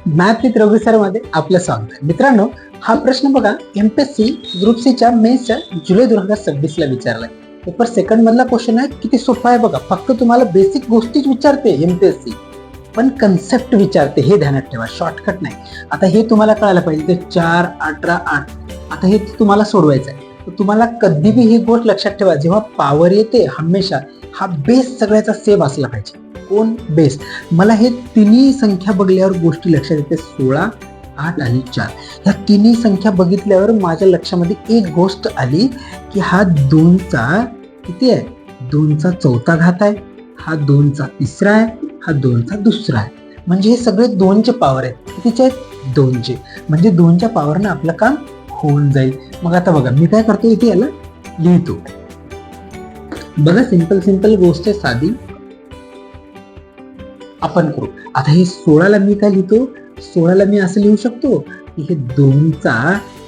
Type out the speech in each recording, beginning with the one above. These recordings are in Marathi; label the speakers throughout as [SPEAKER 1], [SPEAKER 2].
[SPEAKER 1] मॅथ विथ रघु सर मध्ये आपलं स्वागत आहे. मित्रांनो, हा प्रश्न बघा एमपीएससी ग्रुप सी च्या मेन्सच्या जुलै 2026 ला विचारलाय. पेपर सेकंड मधला क्वेश्चन आहे. किती सोपा आहे बघा. फक्त तुम्हाला बेसिक गोष्टीच विचारते एमपीएससी, पण कन्सेप्ट विचारते, हे ध्यानात ठेवा. शॉर्टकट नाही. आता हे तुम्हाला कळायला पाहिजे. 4, 18, 8 आता हे तुम्हाला सोडवायचं आहे. तुम्हाला कधी बी ही गोष्ट लक्षात ठेवा, जेव्हा पॉवर येते हमेशा हा बेस सगळ्याचा सेम असला पाहिजे. कोण? बेस. मला हे तिन्ही संख्या बघल्यावर गोष्टी लक्षात येते. 16, 8 आणि 4 ह्या तिन्ही संख्या बघितल्यावर माझ्या लक्षामध्ये एक गोष्ट आली की हा 2चा किती आहे? 2चा चौथा घात आहे, हा 2चा तिसरा आहे, हा 2चा दुसरा आहे. म्हणजे हे सगळे 2चे पॉवर आहेत. कितीचे आहेत? 2चे. म्हणजे 2च्या पॉवरनं आपलं काम होऊन जाईल. मग आता बघा मी काय करतो, इथे याला लिहितो. बघा सिंपल गोष्ट आहे, साधी आपण करू. आता हे 16ला मी काय लिहितो? 16ला मी असं लिहू शकतो की हे 2चा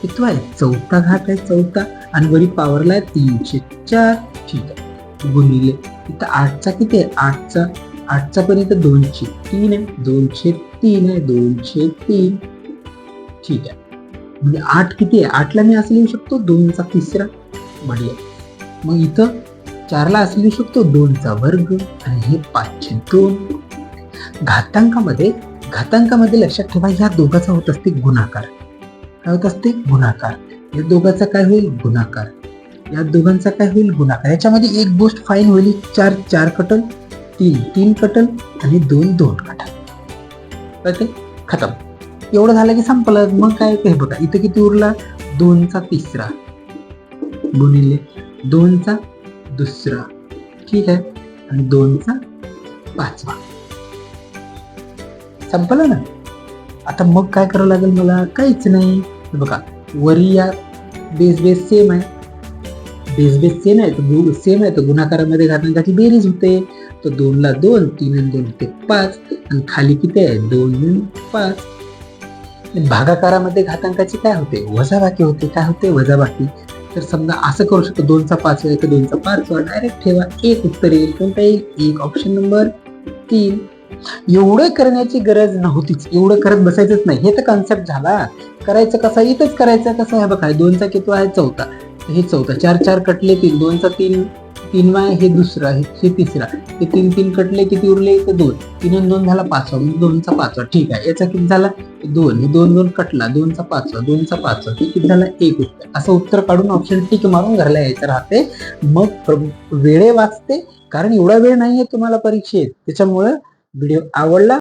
[SPEAKER 1] किती आहे? चौथा घात आहे, चौथा, आणि वरी पॉवरला आहे 304. ठीक आहे. गुणिले इथं 8चा किती आहे? 8चा पण इथं 203 आहे, 203 आहे, 203. ठीक आहे. म्हणजे 8 किती आहे? 8ला मी असं लिहू शकतो 2चा तिसरा. बढिया. मग इथं 4ला असं लिहू शकतो 2चा वर्ग, आणि हे 5/2. घातांकामध्ये लक्षात ठेवा, या दोघांचा होत असते गुणाकार. काय होत असते? गुणाकार. या दोघांचा काय होईल? गुणाकार. या दोघांचा काय होईल? गुणाकार. याच्यामध्ये एक गोष्ट फाईन होईल. 4 कटल, 3 कटल, आणि 2 कटल. खतम. एवढं झालं की संपलं. मग काय ते बघा इथं किती उरला? 2चा तिसरा गुणिले 2चा दुसरा. ठीक आहे. आणि 2चा पाचवा. संपलं ना. आता मग काय करावं लागेल मला? काहीच नाही. बघा वरी या बेस सेम आहे. बेस सेम आहे तर गुणाकारामध्ये घातांकाची बेरीज होते. तर 2ला 2, 3 आणि 2 होते 5, आणि खाली किती आहे? 2 आणि 5. भागाकारामध्ये घातांकाची काय होते? वजाबाकी होते. काय होते? वजाबाकी. तर समजा असं करू शकतो, 2चा 5 आहे तर 2चा 5 डायरेक्ट ठेवा. एक उत्तर येईल. कोणता येईल? एक. Option number 3. एवढं करण्याची गरज नव्हतीच. एवढं करत बसायचंच नाही. हे तर कन्सेप्ट झाला. करायचं कसं? इथंच करायचं. कसं आहे बघा, 2चा किती आहे? चौथा. हे चौथा. 4 कटले 3, 2चा 3 आहे, हे दुसरा आहे, हे तिसरा. हे 3 कटले, किती उरले? इथं 2. 3 आणि 2 झाला 5वा, 2चा 5वा. ठीक आहे. याचा किती झाला? 2. हे 2 कटला, 2चा 5वा, ते किती झाला? 1 उत्तर. असं उत्तर काढून ऑप्शन टिक मारून घरला यायचं राहते. मग वेळे वाचते, कारण एवढा वेळ नाहीये तुम्हाला परीक्षेत. त्याच्यामुळे व्हिडिओ आवडला